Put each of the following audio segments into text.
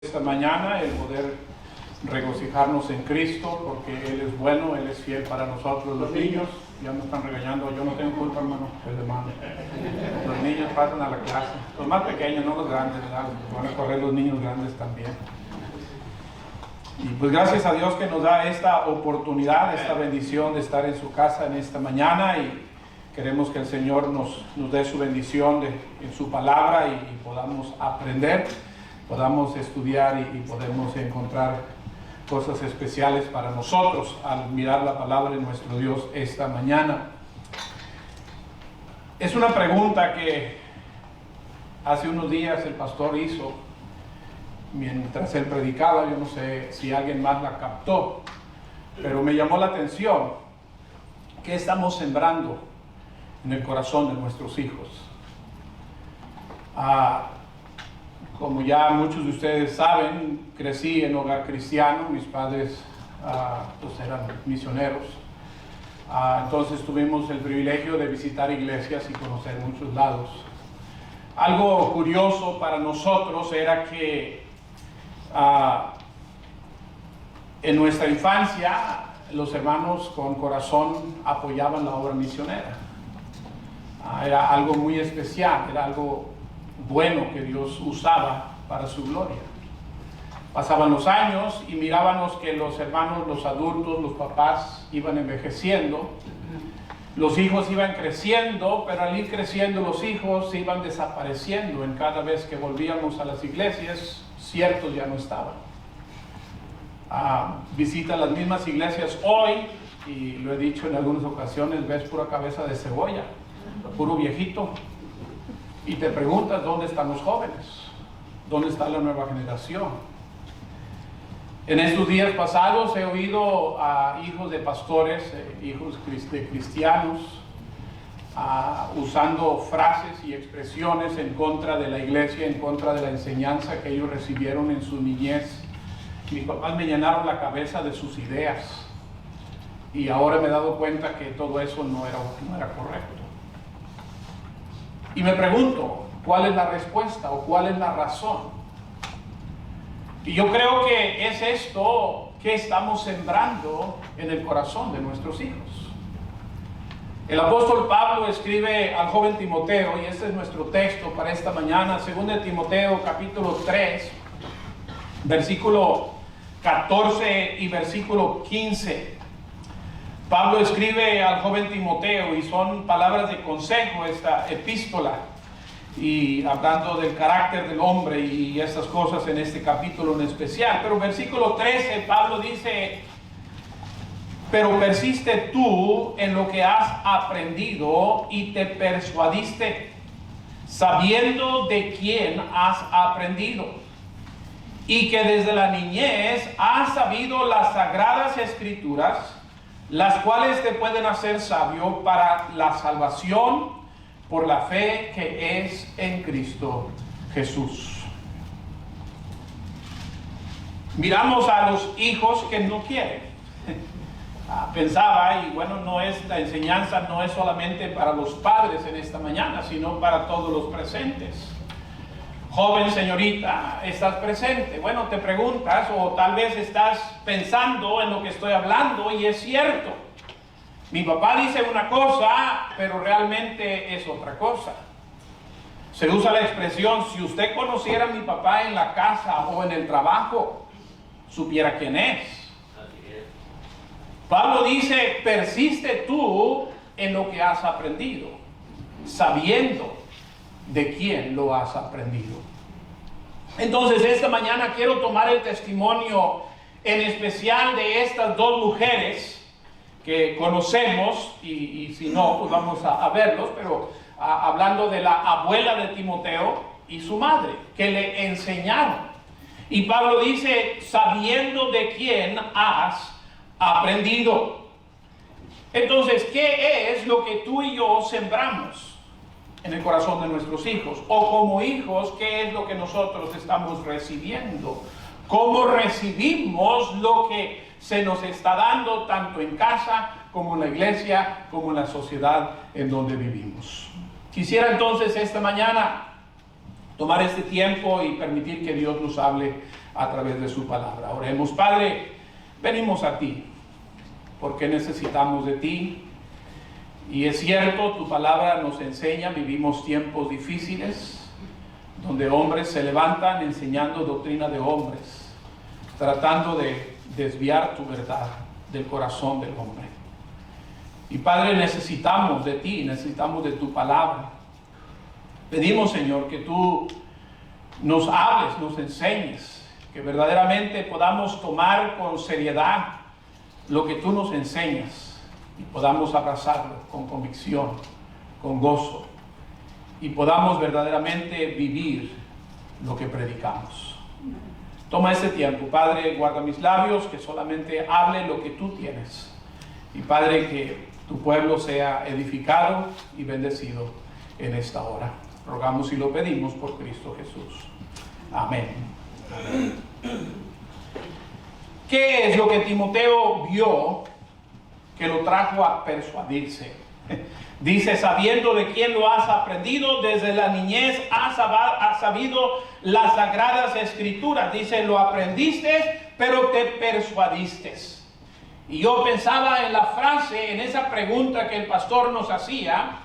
Esta mañana el poder regocijarnos en Cristo, porque Él es bueno, Él es fiel para nosotros. Los niños ya me están regañando, yo no tengo culpa, hermano, el hermano. Los niños pasan a la clase, los más pequeños, no los grandes, ¿verdad? Van a correr los niños grandes también. Y pues gracias a Dios que nos da esta oportunidad, esta bendición de estar en su casa en esta mañana, y queremos que el Señor nos dé su bendición en su palabra y podamos aprender, podamos estudiar y podemos encontrar cosas especiales para nosotros al mirar la palabra de nuestro Dios esta mañana. Es una pregunta que hace unos días el pastor hizo mientras él predicaba. Yo no sé si alguien más la captó, pero me llamó la atención. ¿Qué estamos sembrando en el corazón de nuestros hijos? Como ya muchos de ustedes saben, crecí en hogar cristiano. Mis padres pues eran misioneros. Entonces tuvimos el privilegio de visitar iglesias y conocer muchos lados. Algo curioso para nosotros era que en nuestra infancia los hermanos con corazón apoyaban la obra misionera. Era algo muy especial, era algo bueno que Dios usaba para su gloria. Pasaban los años y mirábamos que los hermanos, los adultos, los papás iban envejeciendo, los hijos iban creciendo, pero al ir creciendo los hijos se iban desapareciendo. En cada vez que volvíamos a las iglesias, ciertos ya no estaban. Visita las mismas iglesias hoy, y lo he dicho en algunas ocasiones, ves pura cabeza de cebolla, puro viejito. Y te preguntas, ¿dónde están los jóvenes? ¿Dónde está la nueva generación? En estos días pasados he oído a hijos de pastores, hijos de cristianos, usando frases y expresiones en contra de la iglesia, en contra de la enseñanza que ellos recibieron en su niñez. Mis papás me llenaron la cabeza de sus ideas, y ahora me he dado cuenta que todo eso no era correcto. Y me pregunto, ¿cuál es la respuesta o cuál es la razón? Y yo creo que es esto que estamos sembrando en el corazón de nuestros hijos. El apóstol Pablo escribe al joven Timoteo, y este es nuestro texto para esta mañana, 2 Timoteo capítulo 3, versículo 14 y versículo 15. Pablo escribe al joven Timoteo, y son palabras de consejo esta epístola, y hablando del carácter del hombre y estas cosas en este capítulo en especial. Pero versículo 13, Pablo dice: pero persiste tú en lo que has aprendido y te persuadiste, sabiendo de quién has aprendido, y que desde la niñez has sabido las sagradas escrituras, las cuales te pueden hacer sabio para la salvación por la fe que es en Cristo Jesús. Miramos a los hijos que no quieren. Pensaba, y bueno, la enseñanza no es solamente para los padres en esta mañana, sino para todos los presentes. Joven señorita, ¿estás presente? Bueno, te preguntas, o tal vez estás pensando en lo que estoy hablando, y es cierto. Mi papá dice una cosa, pero realmente es otra cosa. Se usa la expresión: si usted conociera a mi papá en la casa o en el trabajo, supiera quién es. Pablo dice: persiste tú en lo que has aprendido, sabiendo de quién lo has aprendido. Entonces esta mañana quiero tomar el testimonio en especial de estas dos mujeres que conocemos, y si no, pues vamos a verlos, pero hablando de la abuela de Timoteo y su madre, que le enseñaron. Y Pablo dice: sabiendo de quién has aprendido. Entonces, ¿qué es lo que tú y yo sembramos en el corazón de nuestros hijos? O como hijos, ¿qué es lo que nosotros estamos recibiendo? ¿Cómo recibimos lo que se nos está dando tanto en casa como en la iglesia, como en la sociedad en donde vivimos? Quisiera entonces esta mañana tomar este tiempo y permitir que Dios nos hable a través de su palabra. Oremos. Padre, venimos a ti porque necesitamos de ti. Y es cierto, tu palabra nos enseña, vivimos tiempos difíciles, donde hombres se levantan enseñando doctrina de hombres, tratando de desviar tu verdad del corazón del hombre. Y Padre, necesitamos de ti, necesitamos de tu palabra. Pedimos, Señor, que tú nos hables, nos enseñes, que verdaderamente podamos tomar con seriedad lo que tú nos enseñas y podamos abrazarlo con convicción, con gozo, y podamos verdaderamente vivir lo que predicamos. Toma este tiempo, Padre, guarda mis labios, que solamente hable lo que tú tienes. Y Padre, que tu pueblo sea edificado y bendecido en esta hora. Rogamos y lo pedimos por Cristo Jesús. Amén. Amén. ¿Qué es lo que Timoteo vio que lo trajo a persuadirse? Dice, sabiendo de quién lo has aprendido, desde la niñez has sabido las sagradas escrituras. Dice, lo aprendiste, pero te persuadiste. Y yo pensaba en la frase, en esa pregunta que el pastor nos hacía,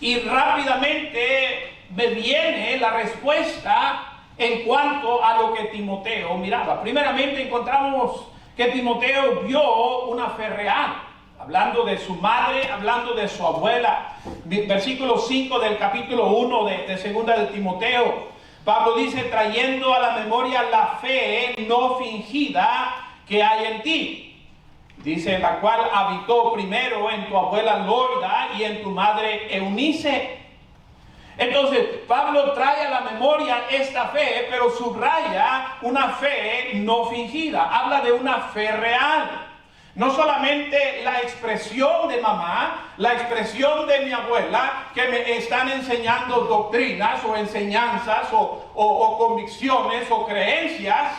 y rápidamente me viene la respuesta en cuanto a lo que Timoteo miraba. Primeramente encontramos que Timoteo vio una fe real. Hablando de su madre, hablando de su abuela. Versículo 5 del capítulo 1 de segunda de Timoteo. Pablo dice, trayendo a la memoria la fe no fingida que hay en ti. Dice, la cual habitó primero en tu abuela Loida y en tu madre Eunice. Entonces, Pablo trae a la memoria esta fe, pero subraya una fe no fingida. Habla de una fe real. No solamente la expresión de mamá, la expresión de mi abuela, que me están enseñando doctrinas o enseñanzas o convicciones o creencias,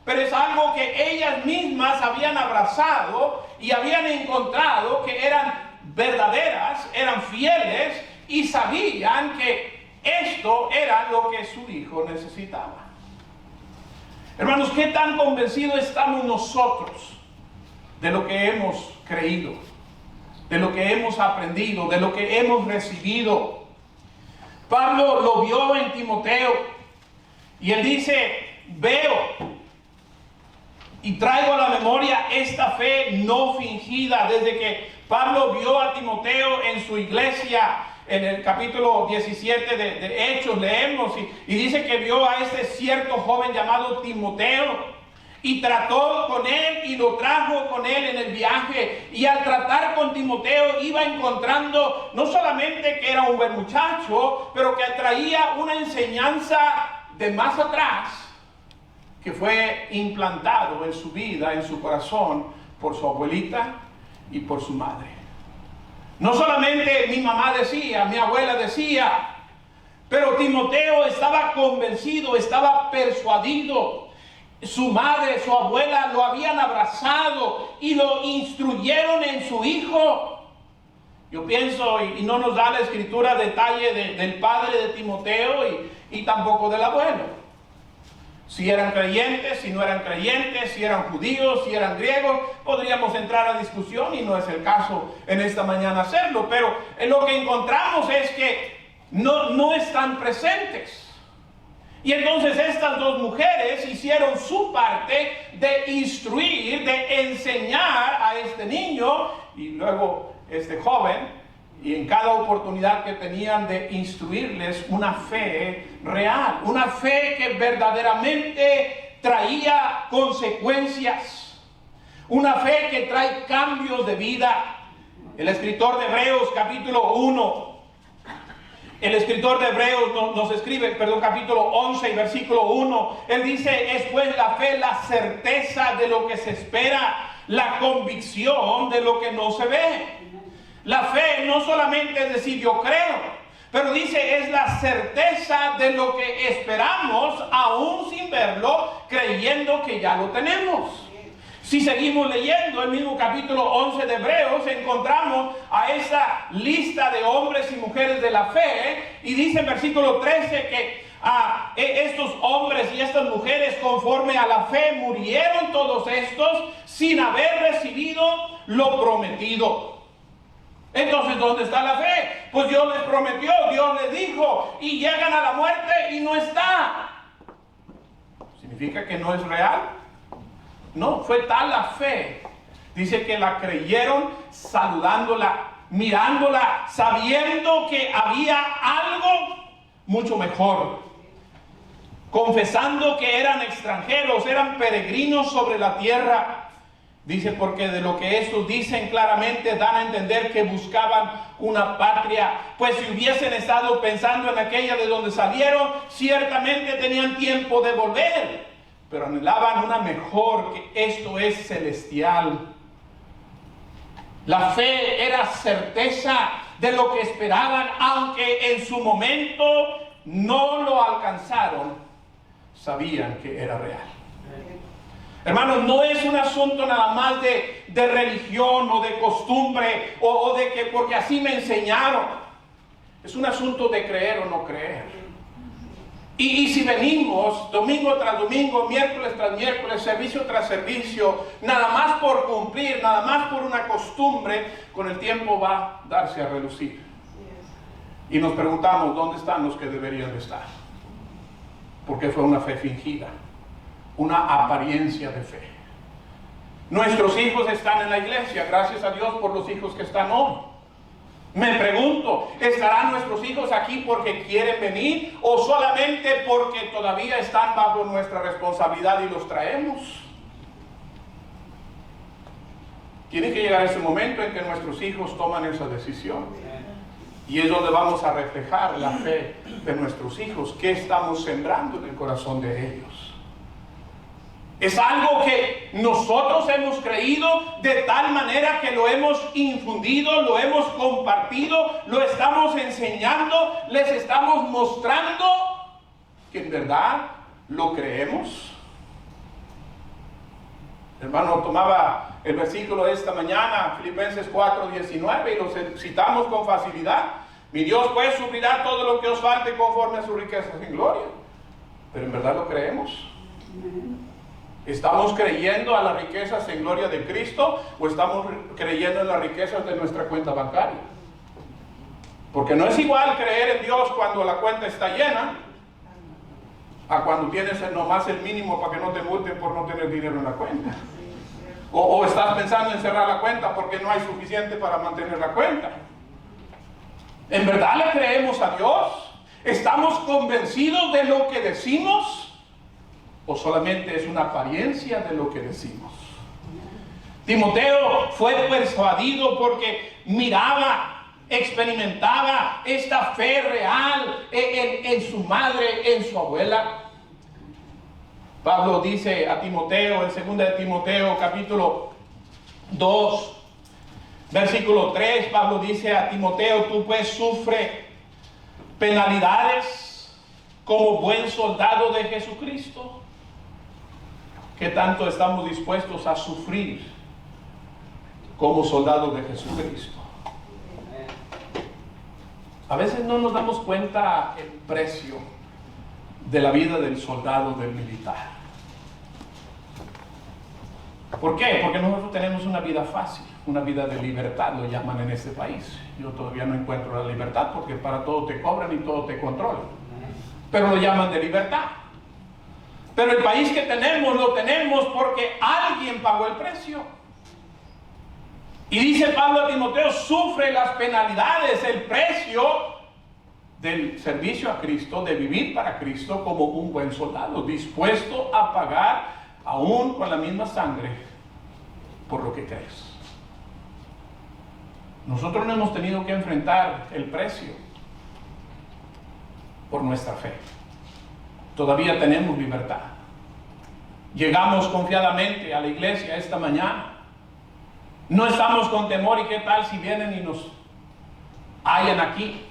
pero es algo que ellas mismas habían abrazado y habían encontrado que eran verdaderas, eran fieles y sabían que esto era lo que su hijo necesitaba. Hermanos, ¿qué tan convencidos estamos nosotros de lo que hemos creído, de lo que hemos aprendido, de lo que hemos recibido? Pablo lo vio en Timoteo y él dice, veo y traigo a la memoria esta fe no fingida. Desde que Pablo vio a Timoteo en su iglesia, en el capítulo 17 de Hechos leemos y dice que vio a este cierto joven llamado Timoteo y trató con él y lo trajo con él en el viaje. Y al tratar con Timoteo iba encontrando no solamente que era un buen muchacho, pero que traía una enseñanza de más atrás que fue implantado en su vida, en su corazón, por su abuelita y por su madre. No solamente mi mamá decía, mi abuela decía, pero Timoteo estaba convencido, estaba persuadido. Su madre, su abuela lo habían abrazado y lo instruyeron en su hijo. Yo pienso, y no nos da la escritura detalle del padre de Timoteo y tampoco del abuelo. Si eran creyentes, si no eran creyentes, si eran judíos, si eran griegos, podríamos entrar a discusión y no es el caso en esta mañana hacerlo. Pero lo que encontramos es que no están presentes. Y entonces estas dos mujeres hicieron su parte de instruir, de enseñar a este niño y luego este joven, y en cada oportunidad que tenían de instruirles una fe real, una fe que verdaderamente traía consecuencias, una fe que trae cambios de vida. El escritor de Hebreos capítulo 1, el escritor de Hebreos nos escribe, capítulo 11 y versículo 1, él dice, es pues la fe la certeza de lo que se espera, la convicción de lo que no se ve. La fe no solamente es decir yo creo, pero dice es la certeza de lo que esperamos aún sin verlo, creyendo que ya lo tenemos. Si seguimos leyendo el mismo capítulo 11 de Hebreos, encontramos a esa lista de hombres y mujeres de la fe y dice en versículo 13 que estos hombres y estas mujeres conforme a la fe murieron todos estos sin haber recibido lo prometido. Entonces, ¿dónde está la fe? Pues Dios les prometió, Dios les dijo, y llegan a la muerte y no está. ¿Significa que no es real? No, fue tal la fe. Dice que la creyeron saludándola, mirándola, sabiendo que había algo mucho mejor. Confesando que eran extranjeros, eran peregrinos sobre la tierra. Dice, porque de lo que estos dicen claramente dan a entender que buscaban una patria. Pues si hubiesen estado pensando en aquella de donde salieron, ciertamente tenían tiempo de volver. Pero anhelaban una mejor, que esto es celestial. La fe era certeza de lo que esperaban, aunque en su momento no lo alcanzaron, sabían que era real. Hermanos, no es un asunto nada más de religión o de costumbre o de que porque así me enseñaron. Es un asunto de creer o no creer. Y si venimos domingo tras domingo, miércoles tras miércoles, servicio tras servicio, nada más por cumplir, nada más por una costumbre, con el tiempo va a darse a relucir. Y nos preguntamos, ¿dónde están los que deberían de estar? Porque fue una fe fingida, una apariencia de fe. Nuestros hijos están en la iglesia, gracias a Dios por los hijos que están hoy. Me pregunto, ¿estarán nuestros hijos aquí porque quieren venir o solamente porque todavía están bajo nuestra responsabilidad y los traemos? Tiene que llegar ese momento en que nuestros hijos toman esa decisión. Y es donde vamos a reflejar la fe de nuestros hijos. ¿Qué estamos sembrando en el corazón de ellos? Es algo que nosotros hemos creído de tal manera que lo hemos infundido, lo hemos compartido, lo estamos enseñando, les estamos mostrando que en verdad lo creemos. Hermano, tomaba el versículo de esta mañana, Filipenses 4:19, y lo citamos con facilidad. Mi Dios pues suplirá todo lo que os falte conforme a sus riquezas en gloria. Pero en verdad lo creemos. ¿Estamos creyendo a las riquezas en gloria de Cristo o estamos creyendo en las riquezas de nuestra cuenta bancaria? Porque no es igual creer en Dios cuando la cuenta está llena a cuando tienes nomás el mínimo para que no te multen por no tener dinero en la cuenta. O estás pensando en cerrar la cuenta porque no hay suficiente para mantener la cuenta. ¿En verdad le creemos a Dios? ¿Estamos convencidos de lo que decimos? ¿O solamente es una apariencia de lo que decimos? Timoteo fue persuadido porque miraba, experimentaba esta fe real en su madre, en su abuela. Pablo dice a Timoteo, en 2 de Timoteo capítulo 2, versículo 3, Pablo dice a Timoteo, tú pues sufre penalidades como buen soldado de Jesucristo. ¿Qué tanto estamos dispuestos a sufrir como soldados de Jesucristo? A veces no nos damos cuenta el precio de la vida del soldado, del militar. ¿Por qué? Porque nosotros tenemos una vida fácil, una vida de libertad, lo llaman en este país. Yo todavía no encuentro la libertad porque para todo te cobran y todo te controlan. Pero lo llaman de libertad. Pero el país que tenemos, lo tenemos porque alguien pagó el precio. Y dice Pablo a Timoteo, sufre las penalidades, el precio del servicio a Cristo, de vivir para Cristo como un buen soldado, dispuesto a pagar aún con la misma sangre por lo que crees. Nosotros no hemos tenido que enfrentar el precio por nuestra fe. Todavía tenemos libertad. Llegamos confiadamente a la iglesia esta mañana. No estamos con temor. ¿Y qué tal si vienen y nos hallan aquí,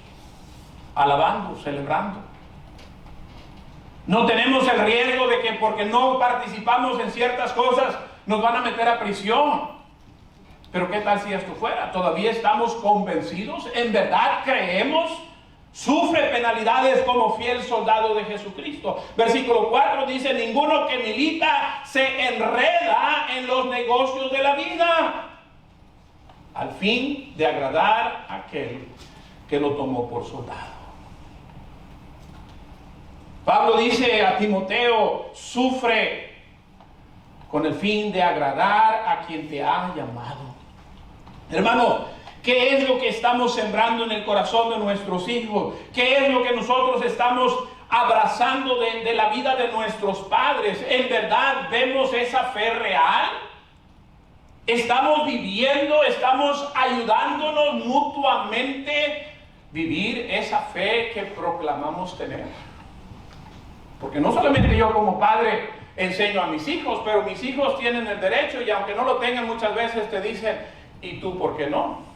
alabando, celebrando? No tenemos el riesgo de que porque no participamos en ciertas cosas nos van a meter a prisión. Pero ¿qué tal si esto fuera? ¿Todavía estamos convencidos? ¿En verdad creemos? Sufre penalidades como fiel soldado de Jesucristo. Versículo 4 dice: ninguno que milita se enreda en los negocios de la vida, al fin de agradar a aquel que lo tomó por soldado. Pablo dice a Timoteo: sufre con el fin de agradar a quien te ha llamado. Hermano, ¿qué es lo que estamos sembrando en el corazón de nuestros hijos? ¿Qué es lo que nosotros estamos abrazando de la vida de nuestros padres? ¿En verdad vemos esa fe real? ¿Estamos viviendo, estamos ayudándonos mutuamente a vivir esa fe que proclamamos tener? Porque no solamente yo como padre enseño a mis hijos, pero mis hijos tienen el derecho, y aunque no lo tengan, muchas veces te dicen: ¿y tú por qué no?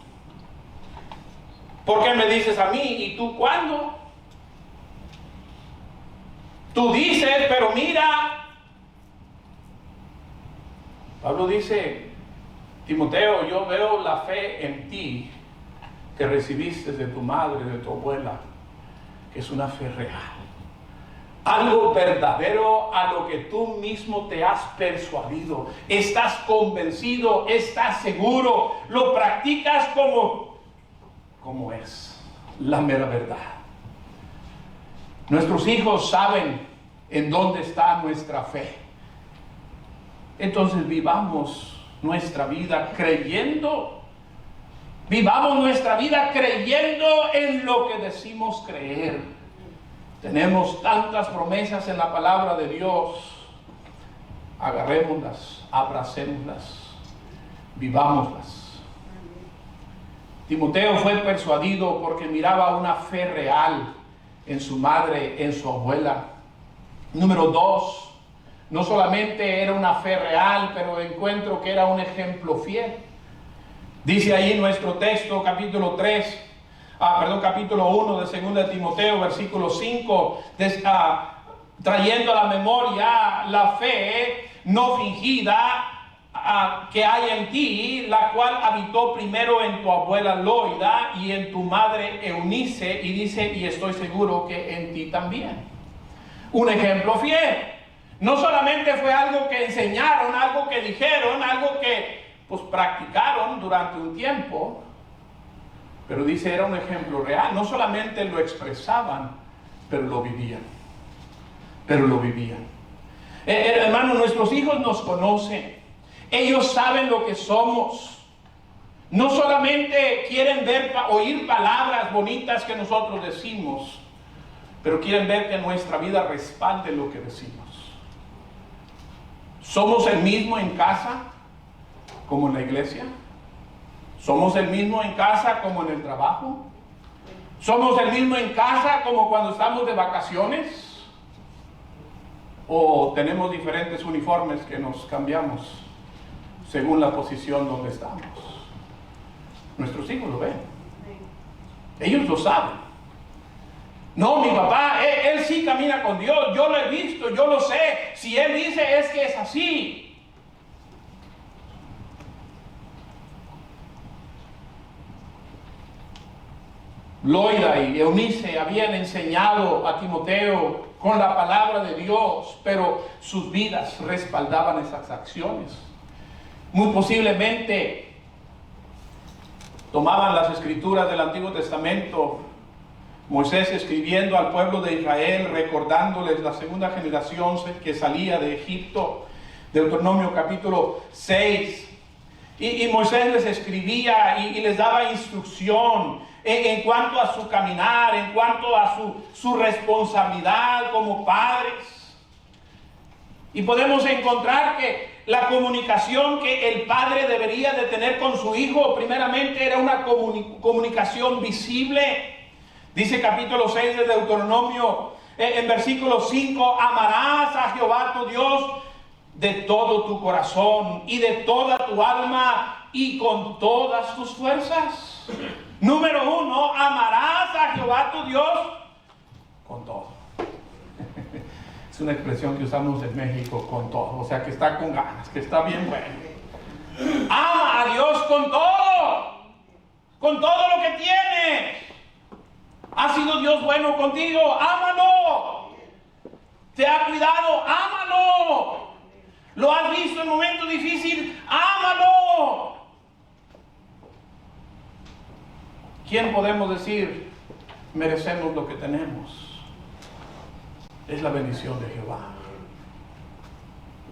¿Por qué me dices a mí? ¿Y tú cuándo? Tú dices, pero mira. Pablo dice: Timoteo, yo veo la fe en ti que recibiste de tu madre, de tu abuela, que es una fe real. Algo verdadero a lo que tú mismo te has persuadido. Estás convencido, estás seguro, lo practicas como es la mera verdad. Nuestros hijos saben en dónde está nuestra fe. Entonces vivamos nuestra vida creyendo. Vivamos nuestra vida creyendo en lo que decimos creer. Tenemos tantas promesas en la palabra de Dios. Agarrémoslas, abracémoslas, vivámoslas. Timoteo fue persuadido porque miraba una fe real en su madre, en su abuela. Número 2, no solamente era una fe real, pero encuentro que era un ejemplo fiel. Dice ahí en nuestro texto, capítulo 1 de 2 de Timoteo, versículo 5, trayendo a la memoria la fe no fingida que hay en ti, la cual habitó primero en tu abuela Loida y en tu madre Eunice, y dice: y estoy seguro que en ti también. Un ejemplo fiel. No solamente fue algo que enseñaron, algo que dijeron, algo que pues practicaron durante un tiempo, pero dice era un ejemplo real. No solamente lo expresaban, pero lo vivían. Hermano, nuestros hijos nos conocen. Ellos saben lo que somos. No solamente quieren oír palabras bonitas que nosotros decimos, pero quieren ver que nuestra vida respalde lo que decimos. ¿Somos el mismo en casa como en la iglesia? ¿Somos el mismo en casa como en el trabajo? ¿Somos el mismo en casa como cuando estamos de vacaciones? ¿O tenemos diferentes uniformes que nos cambiamos según la posición donde estamos? Nuestros hijos lo ven. Ellos lo saben. No, mi papá, él sí camina con Dios. Yo lo he visto, yo lo sé. Si él dice, es que es así. Loida y Eunice habían enseñado a Timoteo con la palabra de Dios, pero sus vidas respaldaban esas acciones. Muy posiblemente tomaban las escrituras del Antiguo Testamento, Moisés escribiendo al pueblo de Israel, recordándoles la segunda generación que salía de Egipto, Deuteronomio capítulo 6, y Moisés les escribía y les daba instrucción en cuanto a su caminar, en cuanto a su responsabilidad como padres. Y podemos encontrar que la comunicación que el padre debería de tener con su hijo, primeramente era una comunicación visible. Dice capítulo 6 de Deuteronomio, en versículo 5, amarás a Jehová tu Dios de todo tu corazón y de toda tu alma y con todas tus fuerzas. Número 1, amarás a Jehová tu Dios con todo. Es una expresión que usamos en México, con todo, o sea que está con ganas, que está bien bueno. Ama a Dios con todo lo que tiene. ¿Ha sido Dios bueno contigo? ¡Ámalo! ¿Te ha cuidado? ¡Ámalo! ¿Lo has visto en momentos difíciles? ¡Ámalo! ¿Quién podemos decir merecemos lo que tenemos? Es la bendición de Jehová.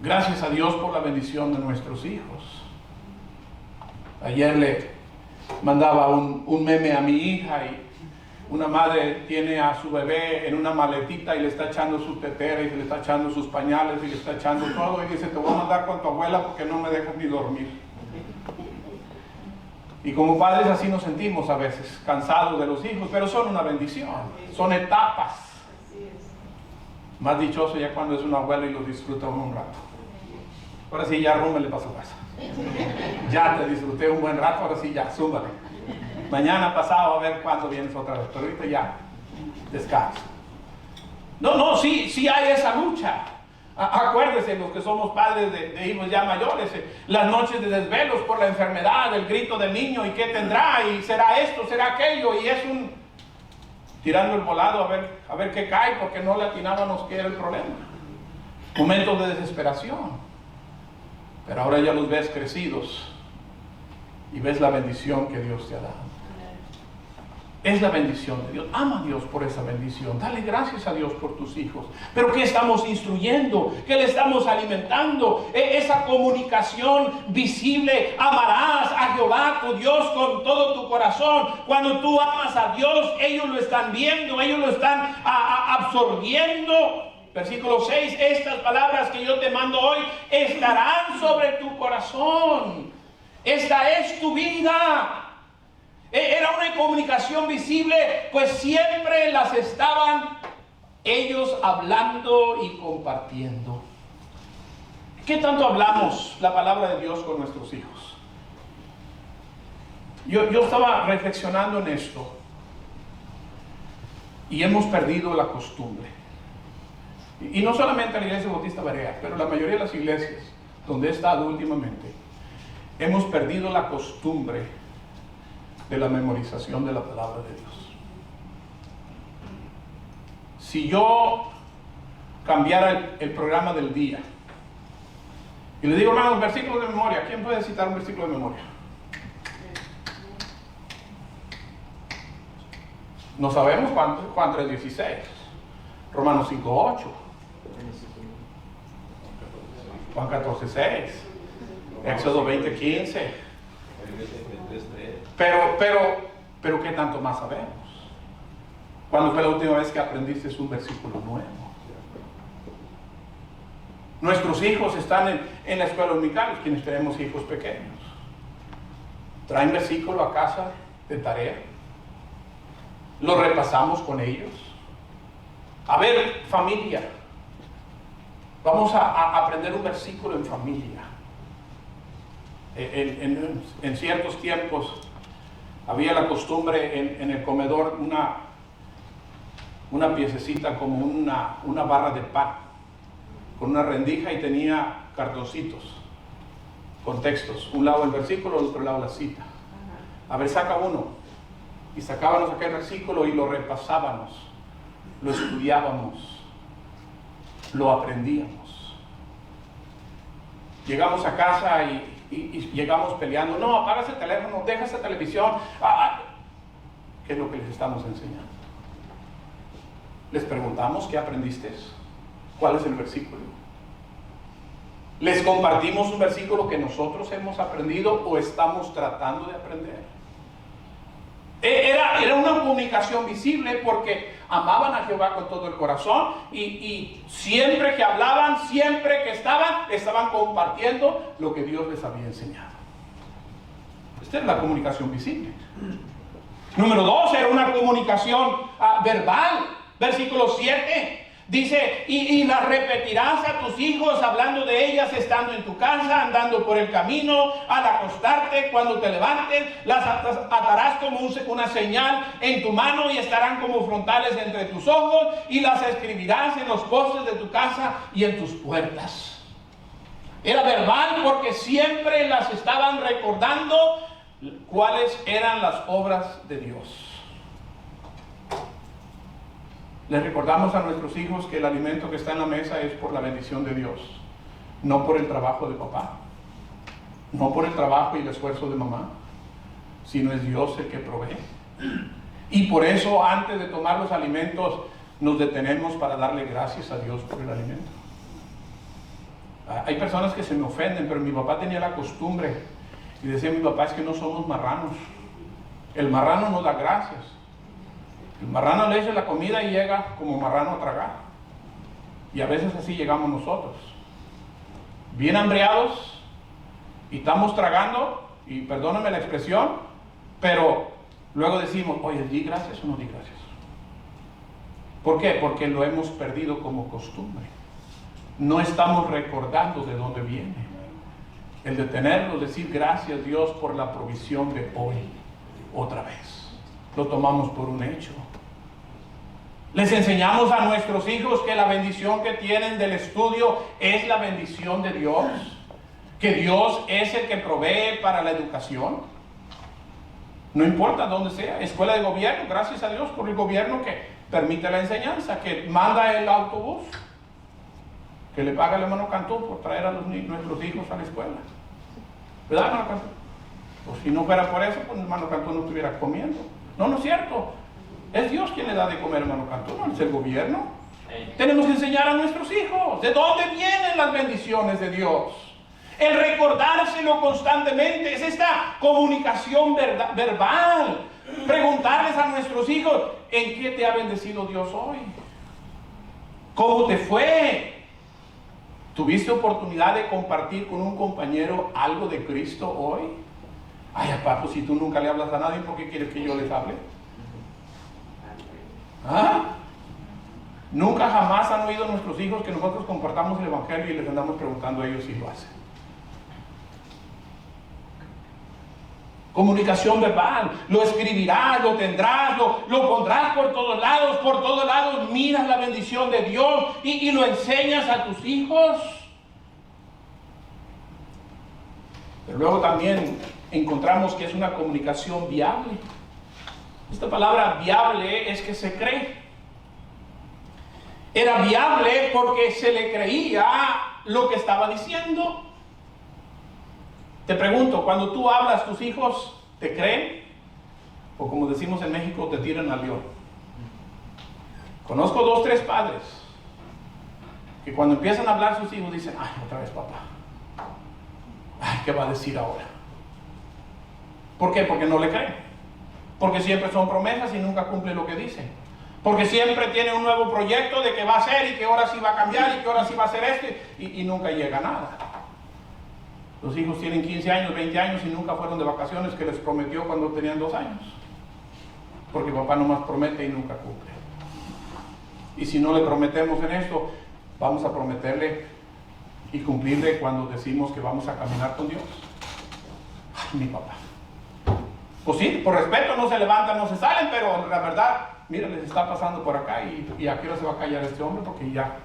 Gracias a Dios por la bendición de nuestros hijos. Ayer le mandaba un meme a mi hija y una madre tiene a su bebé en una maletita y le está echando su tetera y le está echando sus pañales y le está echando todo y dice, te voy a mandar con tu abuela porque no me dejas ni dormir. Y como padres así nos sentimos a veces, cansados de los hijos, pero son una bendición, son etapas. Más dichoso ya cuando es una abuela y los disfruta uno un rato. Ahora sí, ya rúmbele para su casa. Ya te disfruté un buen rato, ahora sí, ya, súbale. Mañana pasado a ver cuándo vienes otra vez, pero ahorita ya, descansa. No, sí hay esa lucha. Acuérdense, los que somos padres de hijos ya mayores, las noches de desvelos por la enfermedad, el grito del niño, y qué tendrá, y será esto, será aquello, y es un tirando el volado a ver qué cae, porque no le atinábamos qué era el problema. Momentos de desesperación. Pero ahora ya los ves crecidos y ves la bendición que Dios te ha dado. Es la bendición de Dios. Ama a Dios por esa bendición. Dale gracias a Dios por tus hijos. Pero ¿qué estamos instruyendo? ¿Qué le estamos alimentando? Esa comunicación visible. Amarás a Jehová tu Dios con todo tu corazón. Cuando tú amas a Dios, ellos lo están viendo, ellos lo están absorbiendo. Versículo 6, estas palabras que yo te mando hoy estarán sobre tu corazón. Esta es tu vida. Era una comunicación visible, pues siempre las estaban ellos hablando y compartiendo. ¿Qué tanto hablamos la palabra de Dios con nuestros hijos? Yo estaba reflexionando en esto y hemos perdido la costumbre. Y no solamente la Iglesia Bautista Berea, pero la mayoría de las iglesias donde he estado últimamente, hemos perdido la costumbre de la memorización de la palabra de Dios. Si yo cambiara el programa del día y le digo, hermanos, versículos de memoria, ¿quién puede citar un versículo de memoria? No sabemos cuánto es 16. Romanos 5:8. Juan 14:6. Éxodo 20:15. Pero ¿qué tanto más sabemos? ¿Cuándo fue la última vez que aprendiste un versículo nuevo? Nuestros hijos están en la escuela dominical, quienes tenemos hijos pequeños. Traen versículo a casa de tarea. Lo repasamos con ellos. A ver, familia, vamos a aprender un versículo en familia. En ciertos tiempos había la costumbre en el comedor una piececita como una barra de pan con una rendija y tenía cartoncitos con textos, un lado el versículo, el otro lado la cita. A ver, saca uno, y sacábamos aquel versículo y lo repasábamos, lo estudiábamos, lo aprendíamos. Llegamos a casa y llegamos peleando. No, apaga ese teléfono, deja esa televisión. ¿Qué es lo que les estamos enseñando? Les preguntamos, ¿qué aprendiste? ¿Cuál es el versículo? ¿Les compartimos un versículo que nosotros hemos aprendido o estamos tratando de aprender? Era una comunicación visible porque amaban a Jehová con todo el corazón y siempre que hablaban, siempre que estaban compartiendo lo que Dios les había enseñado. Esta es la comunicación visible. Número 2, era una comunicación verbal. Versículo 7 dice, y las repetirás a tus hijos, hablando de ellas estando en tu casa, andando por el camino, al acostarte, cuando te levantes, las atarás como una señal en tu mano y estarán como frontales entre tus ojos, y las escribirás en los postes de tu casa y en tus puertas. Era verbal porque siempre las estaban recordando cuáles eran las obras de Dios. Les recordamos a nuestros hijos que el alimento que está en la mesa es por la bendición de Dios, no por el trabajo de papá, no por el trabajo y el esfuerzo de mamá, sino es Dios el que provee. Y por eso, antes de tomar los alimentos, nos detenemos para darle gracias a Dios por el alimento. Hay personas que se me ofenden, pero mi papá tenía la costumbre, y decía mi papá, es que no somos marranos. El marrano no da gracias. El marrano le echa la comida y llega como marrano a tragar. Y a veces así llegamos nosotros. Bien hambriados, y estamos tragando, y perdóname la expresión, pero luego decimos, oye, ¿di gracias o no di gracias? ¿Por qué? Porque lo hemos perdido como costumbre. No estamos recordando de dónde viene. El detenerlo, decir gracias Dios por la provisión de hoy, otra vez. Lo tomamos por un hecho. Les enseñamos a nuestros hijos que la bendición que tienen del estudio es la bendición de Dios. Que Dios es el que provee para la educación. No importa dónde sea, escuela de gobierno, gracias a Dios por el gobierno que permite la enseñanza, que manda el autobús, que le paga el hermano Cantú por traer a nuestros hijos a la escuela. ¿Verdad, hermano Cantú? Pues si no fuera por eso, pues el hermano Cantú no estuviera comiendo. No, no es cierto. Es Dios quien le da de comer, hermano Cantú, no es el gobierno. Tenemos que enseñar a nuestros hijos de dónde vienen las bendiciones de Dios. El recordárselo constantemente es esta comunicación verbal. Preguntarles a nuestros hijos, ¿en qué te ha bendecido Dios hoy? ¿Cómo te fue? ¿Tuviste oportunidad de compartir con un compañero algo de Cristo hoy? Ay, papá, pues si tú nunca le hablas a nadie, ¿por qué quieres que yo les hable? ¿Ah? Nunca jamás han oído nuestros hijos que nosotros compartamos el evangelio y les andamos preguntando a ellos si lo hacen. Comunicación verbal, lo escribirás, lo tendrás, lo pondrás por todos lados, miras la bendición de Dios y lo enseñas a tus hijos. Pero luego también encontramos que es una comunicación viable. Esta palabra viable es que se cree. Era viable porque se le creía lo que estaba diciendo. Te pregunto, cuando tú hablas, ¿tus hijos te creen? O como decimos en México, te tiran al león. Conozco 2, 3 padres que cuando empiezan a hablar sus hijos dicen, ay, otra vez papá. Ay, ¿qué va a decir ahora? ¿Por qué? Porque no le creen. Porque siempre son promesas y nunca cumple lo que dicen. Porque siempre tiene un nuevo proyecto de que va a hacer y que ahora sí va a cambiar y que ahora sí va a hacer esto y nunca llega a nada. Los hijos tienen 15 años, 20 años y nunca fueron de vacaciones que les prometió cuando tenían 2 años. Porque papá nomás promete y nunca cumple. Y si no le prometemos en esto, vamos a prometerle y cumplirle cuando decimos que vamos a caminar con Dios. Ay, mi papá. Pues sí, por respeto no se levantan, no se salen, pero la verdad, mira, les está pasando por acá y a qué hora se va a callar este hombre porque ya.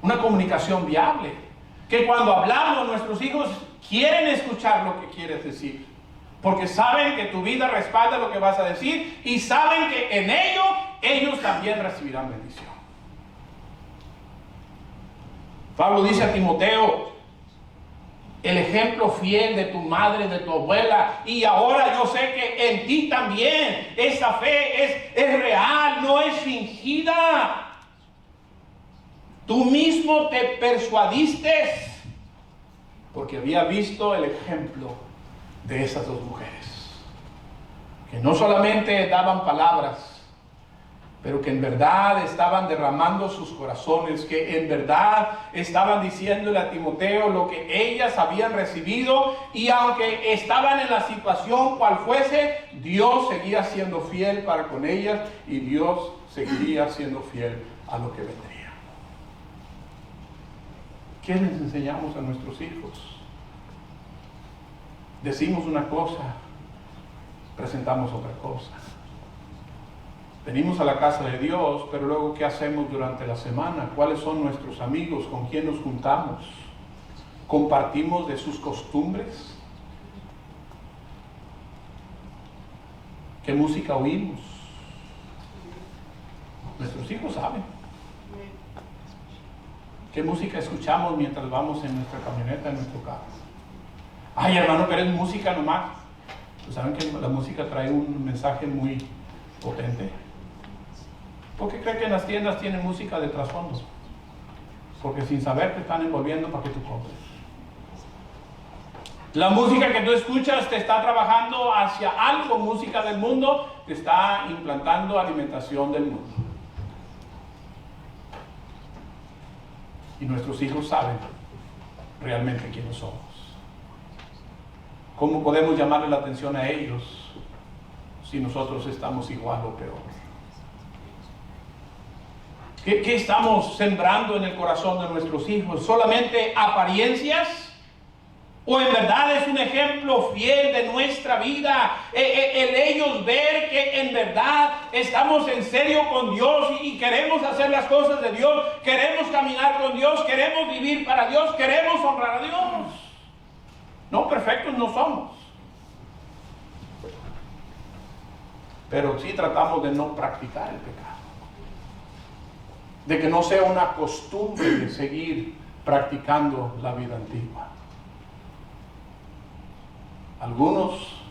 Una comunicación viable. Que cuando hablamos, nuestros hijos quieren escuchar lo que quieres decir. Porque saben que tu vida respalda lo que vas a decir y saben que en ello ellos también recibirán bendición. Pablo dice a Timoteo, el ejemplo fiel de tu madre, de tu abuela, y ahora yo sé que en ti también esa fe es real, no es fingida. Tú mismo te persuadiste porque había visto el ejemplo de esas 2 mujeres que no solamente daban palabras, pero que en verdad estaban derramando sus corazones, que en verdad estaban diciéndole a Timoteo lo que ellas habían recibido, y aunque estaban en la situación cual fuese, Dios seguía siendo fiel para con ellas y Dios seguiría siendo fiel a lo que vendría. ¿Qué les enseñamos a nuestros hijos? Decimos una cosa, presentamos otra cosa. Venimos a la casa de Dios, pero luego ¿qué hacemos durante la semana? ¿Cuáles son nuestros amigos? ¿Con quién nos juntamos? ¿Compartimos de sus costumbres? ¿Qué música oímos? Nuestros hijos saben. ¿Qué música escuchamos mientras vamos en nuestra camioneta, en nuestro carro? Ay, hermano, pero es música nomás. Pues saben que la música trae un mensaje muy potente. ¿Por qué creen que en las tiendas tienen música de trasfondo? Porque sin saber te están envolviendo para que tú compres. La música que tú escuchas te está trabajando hacia algo, música del mundo, te está implantando alimentación del mundo. Y nuestros hijos saben realmente quiénes somos. ¿Cómo podemos llamarle la atención a ellos si nosotros estamos igual o peor? ¿Qué estamos sembrando en el corazón de nuestros hijos? ¿Solamente apariencias? ¿O en verdad es un ejemplo fiel de nuestra vida? El ellos ver que en verdad estamos en serio con Dios y queremos hacer las cosas de Dios, queremos caminar con Dios, queremos vivir para Dios, queremos honrar a Dios. No, perfectos no somos. Pero sí tratamos de no practicar el pecado. De que no sea una costumbre de seguir practicando la vida antigua. Algunos,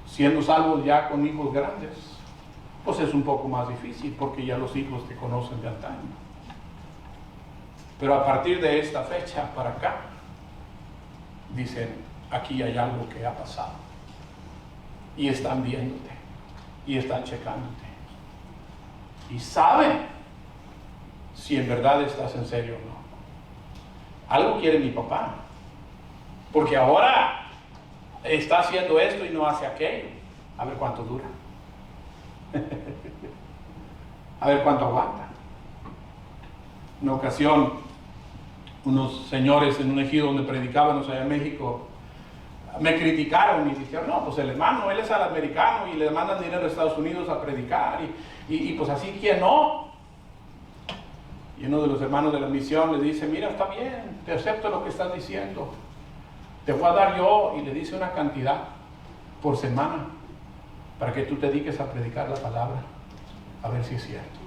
siendo salvos ya con hijos grandes, pues es un poco más difícil porque ya los hijos te conocen de antaño. Pero a partir de esta fecha para acá, dicen, aquí hay algo que ha pasado. Y están viéndote, y están checándote. Y saben si en verdad estás en serio o no. Algo quiere mi papá, porque ahora está haciendo esto y no hace aquello. A ver cuánto dura. A ver cuánto aguanta. Una ocasión, unos señores en un ejido donde predicábamos allá en México, me criticaron y dijeron, no, pues el hermano, él es al americano y le mandan dinero a Estados Unidos a predicar y pues así, ¿quién no? Y uno de los hermanos de la misión le dice, mira, está bien, te acepto lo que estás diciendo. Te voy a dar yo, y le dice una cantidad por semana para que tú te dediques a predicar la palabra, a ver si es cierto.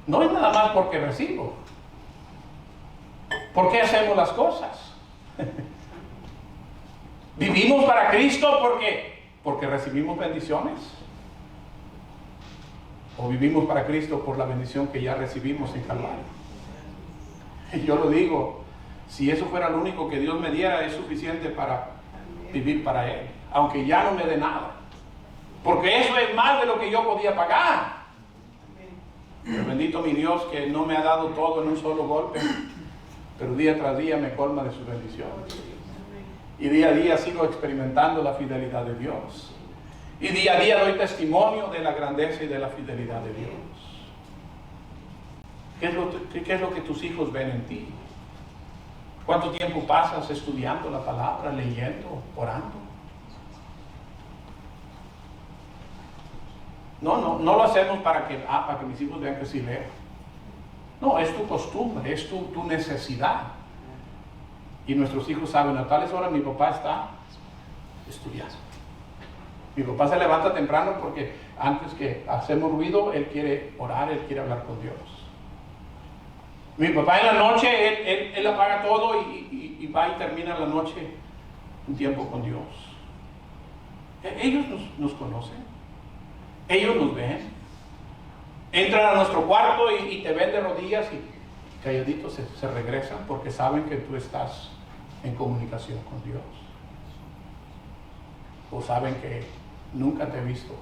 No es nada más porque recibo. ¿Por qué hacemos las cosas? ¿Vivimos para Cristo porque recibimos bendiciones? ¿O vivimos para Cristo por la bendición que ya recibimos en Calvario? Y yo lo digo, si eso fuera lo único que Dios me diera, es suficiente para vivir para Él, aunque ya no me dé nada, porque eso es más de lo que yo podía pagar. Pero bendito mi Dios que no me ha dado todo en un solo golpe, pero día tras día me colma de sus bendiciones. Y día a día sigo experimentando la fidelidad de Dios. Y día a día doy testimonio de la grandeza y de la fidelidad de Dios. ¿Qué es lo que tus hijos ven en ti? ¿Cuánto tiempo pasas estudiando la palabra, leyendo, orando? No lo hacemos para que mis hijos vean que sí leo. No, es tu costumbre, es tu necesidad. Y nuestros hijos saben, a tales horas mi papá está estudiando. Mi papá se levanta temprano porque antes que hacemos ruido, él quiere orar, él quiere hablar con Dios. Mi papá en la noche, él apaga todo y va y termina la noche un tiempo con Dios. Ellos nos conocen, ellos nos ven, entran a nuestro cuarto y te ven de rodillas y calladitos se regresan porque saben que tú estás en comunicación con Dios. O saben que nunca te he visto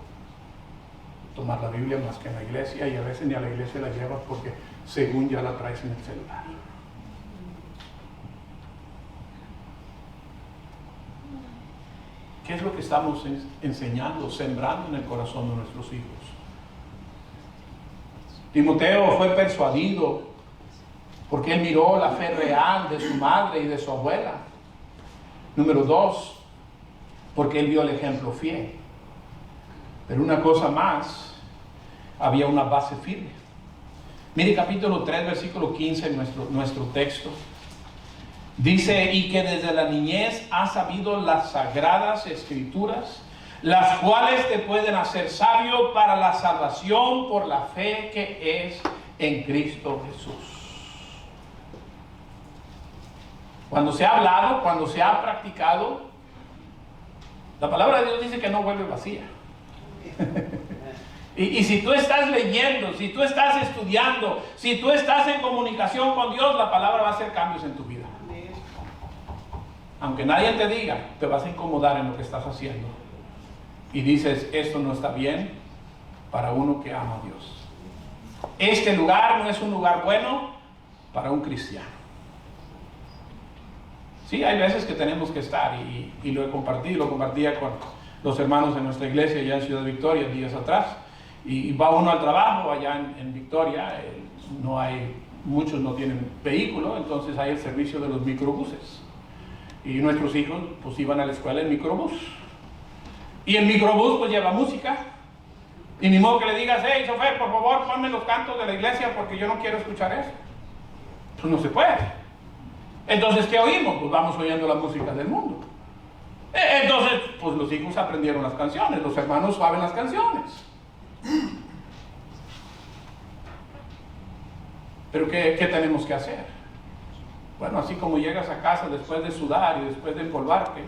tomar la Biblia más que en la iglesia, y a veces ni a la iglesia la llevas porque según ya la traes en el celular. ¿Qué es lo que estamos enseñando, sembrando en el corazón de nuestros hijos? Timoteo fue persuadido porque él miró la fe real de su madre y de su abuela. Número 2, porque él vio el ejemplo fiel. Pero una cosa más, había una base firme. Mire capítulo 3, versículo 15, nuestro texto. Dice, y que desde la niñez ha sabido las sagradas escrituras, las cuales te pueden hacer sabio para la salvación por la fe que es en Cristo Jesús. Cuando se ha hablado, cuando se ha practicado, la palabra de Dios dice que no vuelve vacía. Y si tú estás leyendo, si tú estás estudiando, si tú estás en comunicación con Dios, la palabra va a hacer cambios en tu vida. Aunque nadie te diga, te vas a incomodar en lo que estás haciendo. Y dices, esto no está bien para uno que ama a Dios. Este lugar no es un lugar bueno para un cristiano. Sí, hay veces que tenemos que estar, y lo compartía con los hermanos en nuestra iglesia allá en Ciudad Victoria días atrás. Y va uno al trabajo allá en Victoria, muchos no tienen vehículo, entonces hay el servicio de los microbuses. Y nuestros hijos pues iban a la escuela en microbús. Y el microbús pues lleva música. Y ni modo que le digas, hey, chofer, por favor, ponme los cantos de la iglesia porque yo no quiero escuchar eso. Pues no se puede. Entonces, ¿qué oímos? Pues vamos oyendo la música del mundo. Entonces, pues los hijos aprendieron las canciones, los hermanos saben las canciones. Pero ¿qué tenemos que hacer? Bueno, así como llegas a casa después de sudar y después de empolvarte,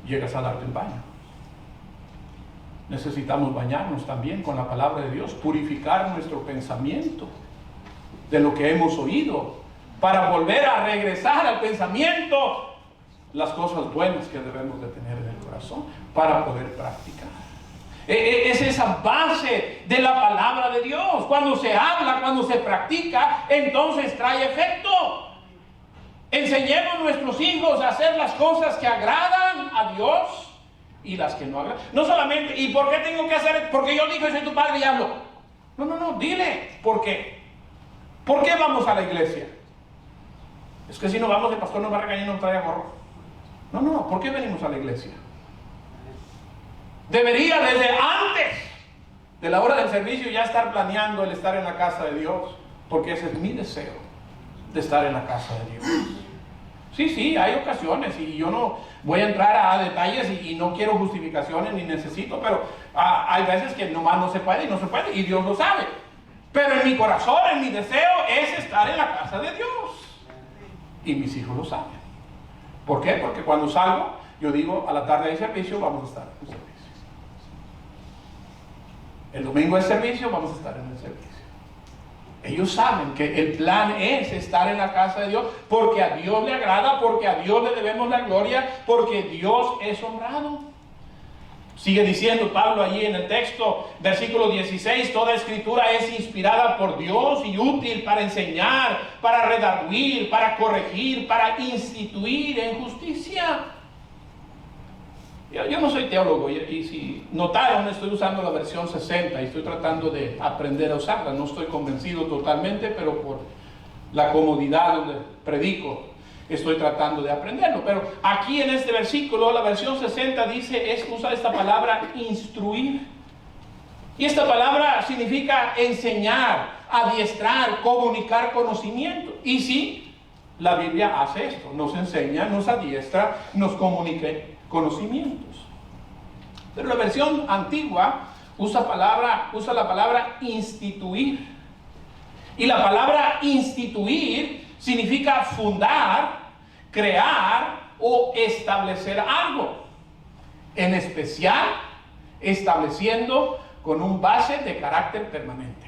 llegas a darte el baño. Necesitamos bañarnos también con la palabra de Dios, purificar nuestro pensamiento de lo que hemos oído, para volver a regresar al pensamiento las cosas buenas que debemos de tener en el corazón para poder practicar. Es esa base de la palabra de Dios. Cuando se habla, cuando se practica, entonces trae efecto. Enseñemos a nuestros hijos a hacer las cosas que agradan a Dios y las que no agradan. No solamente, ¿y por qué tengo que hacer? Porque yo digo, soy tu padre y hablo. No, dile, ¿por qué? ¿Por qué vamos a la iglesia? Es que si no vamos, el pastor nos va a regañar y nos trae gorro. No, ¿por qué venimos a la iglesia? Debería desde antes de la hora del servicio ya estar planeando el estar en la casa de Dios, porque ese es mi deseo, de estar en la casa de Dios. Sí, hay ocasiones y yo no voy a entrar a detalles y no quiero justificaciones ni necesito, pero hay veces que nomás no se puede y Dios lo sabe. Pero en mi corazón, en mi deseo es estar en la casa de Dios. Y mis hijos lo saben. ¿Por qué? Porque cuando salgo, yo digo, a la tarde hay servicio, vamos a estar en el servicio. El domingo hay servicio, vamos a estar en el servicio. Ellos saben que el plan es estar en la casa de Dios, porque a Dios le agrada, porque a Dios le debemos la gloria, porque Dios es honrado. Sigue diciendo Pablo allí en el texto, versículo 16, toda escritura es inspirada por Dios y útil para enseñar, para redarguir, para corregir, para instituir en justicia. Yo no soy teólogo y si notaron, estoy usando la versión 60 y estoy tratando de aprender a usarla. No estoy convencido totalmente, pero por la comodidad donde predico, estoy tratando de aprenderlo. Pero aquí en este versículo, la versión 60 dice, usa esta palabra instruir. Y esta palabra significa enseñar, adiestrar, comunicar conocimiento. Y sí, la Biblia hace esto, nos enseña, nos adiestra, nos comunica conocimientos. Pero la versión antigua usa la palabra instituir. Y la palabra instituir significa fundar, crear o establecer algo. En especial, estableciendo con un base de carácter permanente.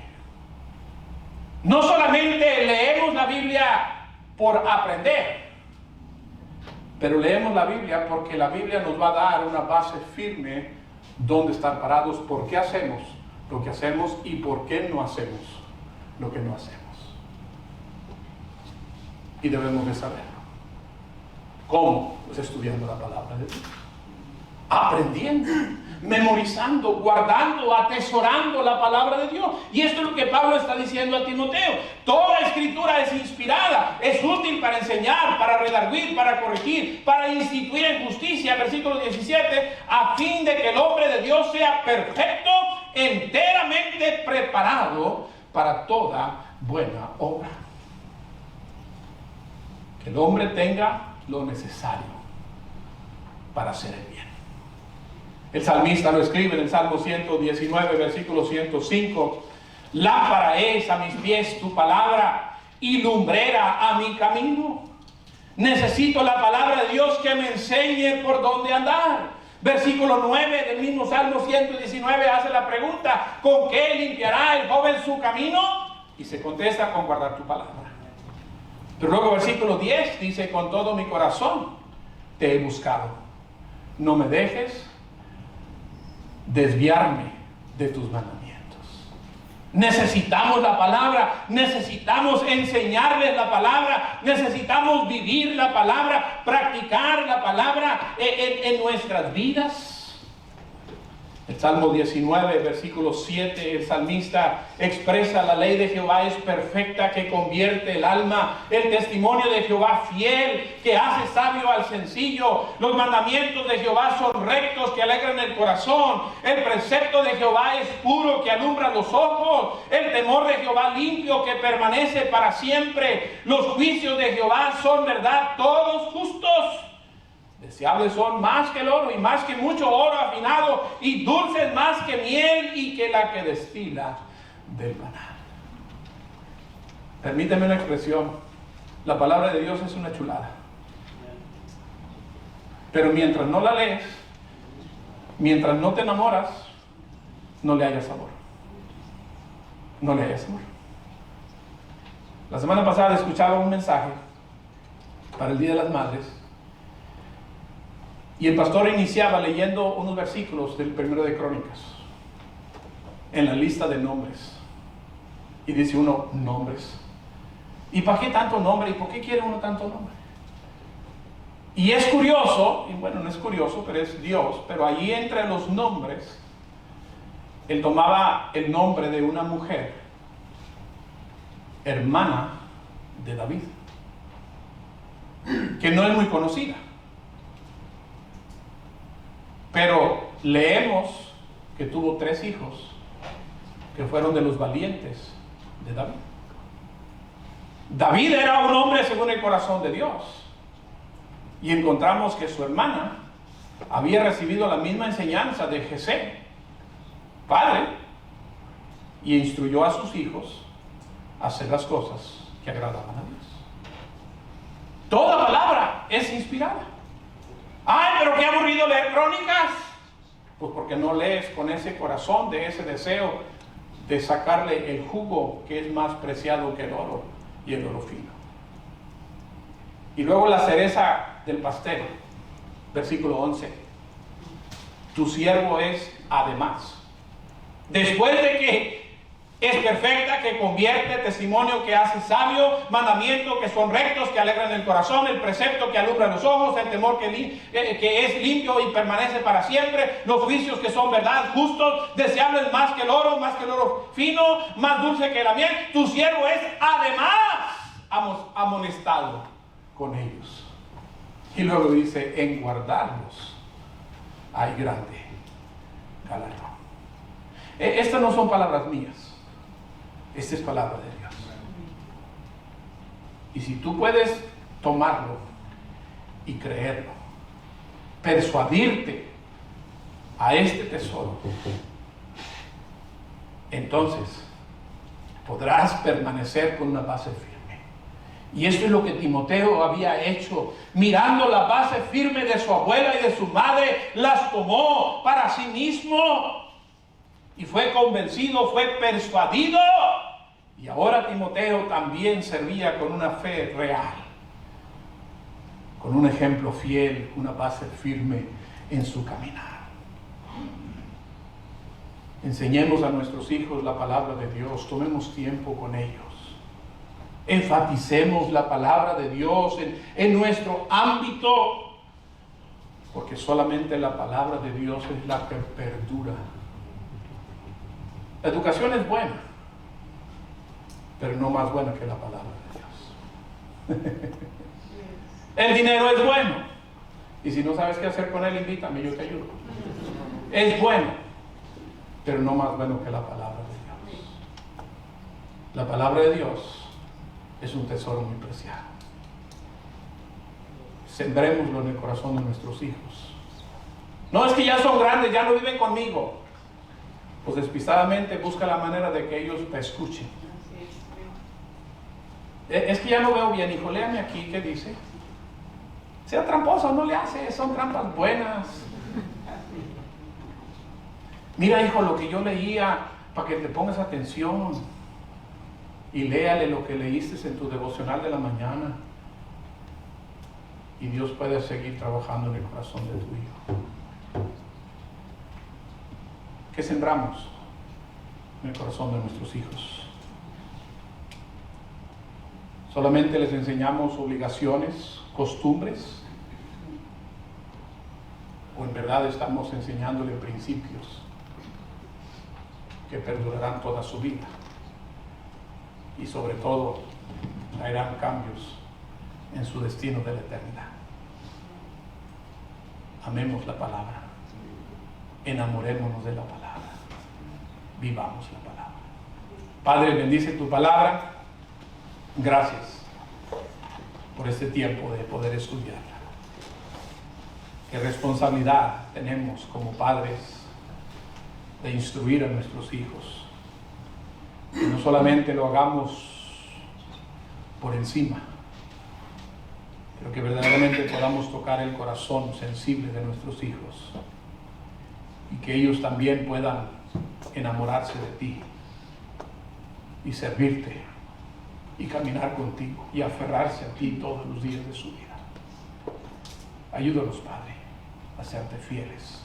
No solamente leemos la Biblia por aprender, pero leemos la Biblia porque la Biblia nos va a dar una base firme donde estar parados, por qué hacemos lo que hacemos y por qué no hacemos lo que no hacemos. Y debemos de saberlo. ¿Cómo? Pues estudiando la palabra de Dios, aprendiendo, memorizando, guardando, atesorando la palabra de Dios. Y esto es lo que Pablo está diciendo a Timoteo. Toda escritura es inspirada, es útil para enseñar, para redarguir, para corregir, para instituir en justicia, versículo 17, a fin de que el hombre de Dios sea perfecto, enteramente preparado para toda buena obra. Que el hombre tenga lo necesario para hacer el bien. El salmista lo escribe en el Salmo 119, versículo 105. Lámpara es a mis pies tu palabra y lumbrera a mi camino. Necesito la palabra de Dios que me enseñe por dónde andar. Versículo 9 del mismo Salmo 119 hace la pregunta: ¿con qué limpiará el joven su camino? Y se contesta: con guardar tu palabra. Pero luego versículo 10 dice: con todo mi corazón te he buscado. No me dejes desviarme de tus mandamientos. Necesitamos la palabra, necesitamos enseñarles la palabra, necesitamos vivir la palabra, practicar la palabra en nuestras vidas. El Salmo 19, versículo 7, el salmista expresa: la ley de Jehová es perfecta, que convierte el alma. El testimonio de Jehová fiel, que hace sabio al sencillo. Los mandamientos de Jehová son rectos, que alegran el corazón. El precepto de Jehová es puro, que alumbra los ojos. El temor de Jehová limpio, que permanece para siempre. Los juicios de Jehová son verdad, todos justos. Deseables son más que el oro y más que mucho oro afinado, y dulces más que miel y que la que destila del panal. Permíteme una expresión: la palabra de Dios es una chulada. Pero mientras no la lees, mientras no te enamoras, no le hayas sabor. No le hayas sabor. La semana pasada escuchaba un mensaje para el Día de las Madres. Y el pastor iniciaba leyendo unos versículos del primero de Crónicas, en la lista de nombres. Y dice uno: nombres. ¿Y para qué tanto nombre? ¿Y por qué quiere uno tanto nombre? Y es curioso, y bueno, no es curioso, pero es Dios. Pero allí entre los nombres, él tomaba el nombre de una mujer, hermana de David, que no es muy conocida. Pero leemos que tuvo 3 hijos que fueron de los valientes de David. David era un hombre según el corazón de Dios. Y encontramos que su hermana había recibido la misma enseñanza de Jesé, padre, y instruyó a sus hijos a hacer las cosas que agradaban a Dios. Toda palabra es inspirada. ¡Ay, pero qué aburrido leer Crónicas! Pues porque no lees con ese corazón, de ese deseo de sacarle el jugo que es más preciado que el oro y el oro fino. Y luego la cereza del pastel, versículo 11: tu siervo es además. Después de que es perfecta, que convierte, testimonio que hace sabio, mandamientos que son rectos, que alegran el corazón, el precepto que alumbra los ojos, el temor que es limpio y permanece para siempre, los juicios que son verdad, justos, deseables más que el oro fino, más dulce que la miel. Tu siervo es además amonestado con ellos. Y luego dice: en guardarlos hay grande galardón. Estas no son palabras mías. Esta es palabra de Dios. Y si tú puedes tomarlo y creerlo, persuadirte a este tesoro, entonces podrás permanecer con una base firme. Y esto es lo que Timoteo había hecho. Mirando la base firme de su abuela y de su madre, las tomó para sí mismo. Y fue convencido, fue persuadido. Y ahora Timoteo también servía con una fe real, con un ejemplo fiel, una base firme en su caminar. Enseñemos a nuestros hijos la palabra de Dios, tomemos tiempo con ellos. Enfaticemos la palabra de Dios en nuestro ámbito, porque solamente la palabra de Dios es la que perdura. La educación es buena, pero no más buena que la palabra de Dios. El dinero es bueno, y si no sabes qué hacer con él, invítame, yo te ayudo. Es bueno, pero no más bueno que la palabra de Dios. La palabra de Dios es un tesoro muy preciado. Sembrémoslo en el corazón de nuestros hijos No, es que ya son grandes, ya no viven conmigo. Pues despistadamente busca la manera de que ellos te escuchen. Es que ya no veo bien, hijo, léame aquí, ¿qué dice? Sea tramposo, no le hace, son trampas buenas. Mira, hijo, lo que yo leía, para que te pongas atención. Y léale lo que leíste en tu devocional de la mañana. Y Dios puede seguir trabajando en el corazón de tu hijo. ¿Qué sembramos en el corazón de nuestros hijos? ¿Solamente les enseñamos obligaciones, costumbres? ¿O en verdad estamos enseñándole principios que perdurarán toda su vida? Y sobre todo, traerán cambios en su destino de la eternidad. Amemos la palabra. Enamorémonos de la palabra. Vivamos la palabra. Padre, bendice tu palabra. Gracias por este tiempo de poder estudiarla. Qué responsabilidad tenemos como padres de instruir a nuestros hijos. Que no solamente lo hagamos por encima, pero que verdaderamente podamos tocar el corazón sensible de nuestros hijos y que ellos también puedan enamorarse de ti y servirte y caminar contigo y aferrarse a ti todos los días de su vida. Ayúdanos, Padre, a serte fieles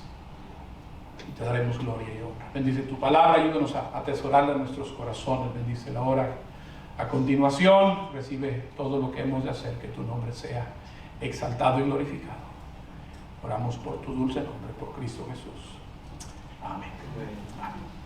y te daremos gloria y honra. Bendice tu palabra, ayúdanos a atesorarla en nuestros corazones. Bendice la hora. A continuación, recibe todo lo que hemos de hacer, que tu nombre sea exaltado y glorificado. Oramos por tu dulce nombre, por Cristo Jesús. Amén. Amén.